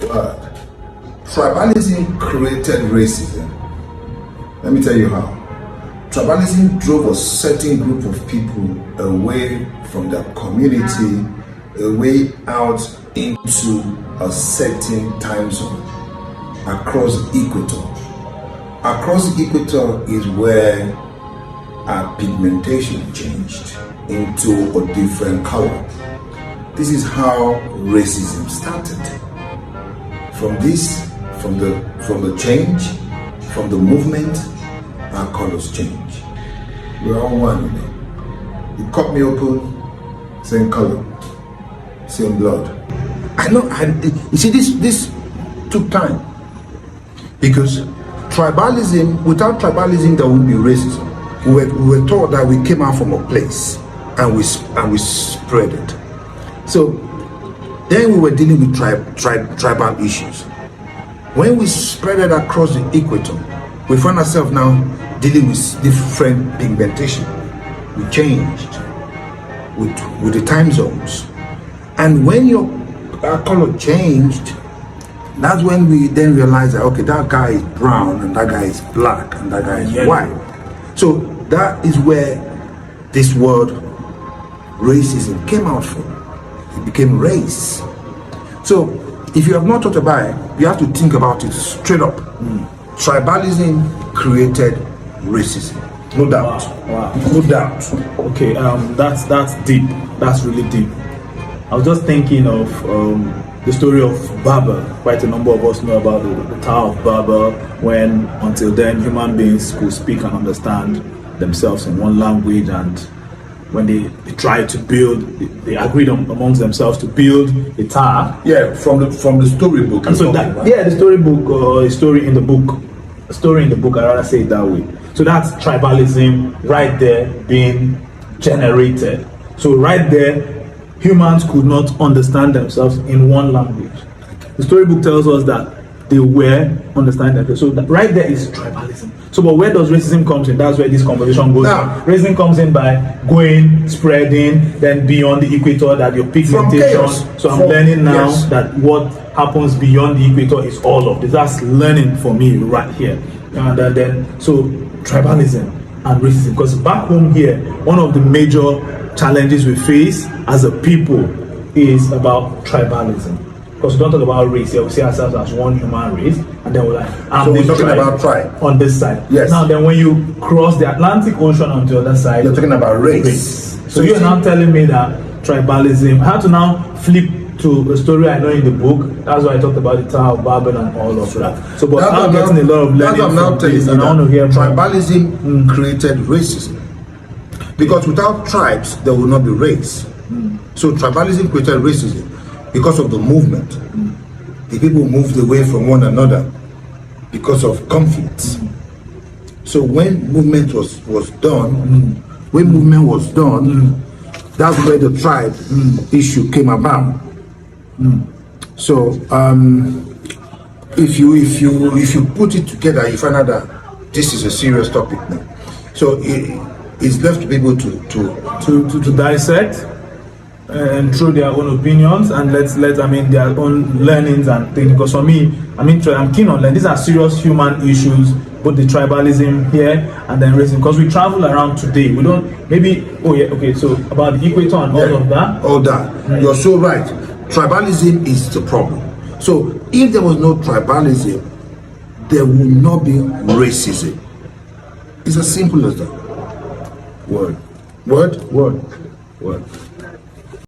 heard. Tribalism created racism. Let me tell you how. Tribalism drove a certain group of people away from their community, away out into a certain time zone across the equator. Across the equator is where our pigmentation changed into a different color. This is how racism started. From the change, from the movement, our colors change. We're all one, you know. You cut me open, same color, same blood. I know, and you see, this took time. Because tribalism, without tribalism, there would be racism. We were taught that we came out from a place and we spread it. So then we were dealing with tribal issues. When we spread it across the equator, we find ourselves now dealing with different pigmentation. We changed with the time zones. And when our color changed, that's when we then realized that, okay, that guy is brown and that guy is black and that guy is white. So that is where this word racism came out from. It became race. So if you have not thought about it, you have to think about it straight up. Tribalism created racism. No doubt. Wow. No doubt. Okay, that's deep. That's really deep. I was just thinking of the story of Babel. Quite a number of us know about the Tower of Babel, when until then human beings could speak and understand themselves in one language, and when they tried to build, they agreed amongst themselves to build a tower. Yeah, from the storybook. And so that, the storybook, a story in the book, I rather say it that way. So that's tribalism right there being generated. So right there, humans could not understand themselves in one language. The storybook tells us that they were understanding themselves. So that right there is tribalism. So, but where does racism come in? That's where this conversation goes. Now, racism comes in by going, spreading, then beyond the equator, that your pigmentation. So I'm learning now that what happens beyond the equator is all of this. That's learning for me right here. And then, so tribalism and racism. Because back home here, one of the major challenges we face as a people is about tribalism. Because we don't talk about race here, we see ourselves as one human race, and then we're like, so we're talking about tribe on this side. Yes. Now then, when you cross the Atlantic Ocean on the other side, you're talking about race. So you're now telling me that tribalism. I have to now flip to a story I know in the book. That's why I talked about the Tower of Babel and all of that. So, but I'm getting a lot of learning from this, and I want to hear tribalism created racism. Because without tribes, there will not be race. So tribalism created racism because of the movement. The people moved away from one another because of conflicts. So when movement was done, that's where the tribe issue came about. So if you put it together, you find out that this is a serious topic now. So it's left to people to dissect and through their own opinions, and let their own learnings and things. Because for me, I'm keen on learning. These are serious human issues, both the tribalism here and then racism. Because we travel around today, we don't so about the equator and all that. You're so right. Tribalism is the problem. So if there was no tribalism, there would not be racism. It's as simple as that. Word.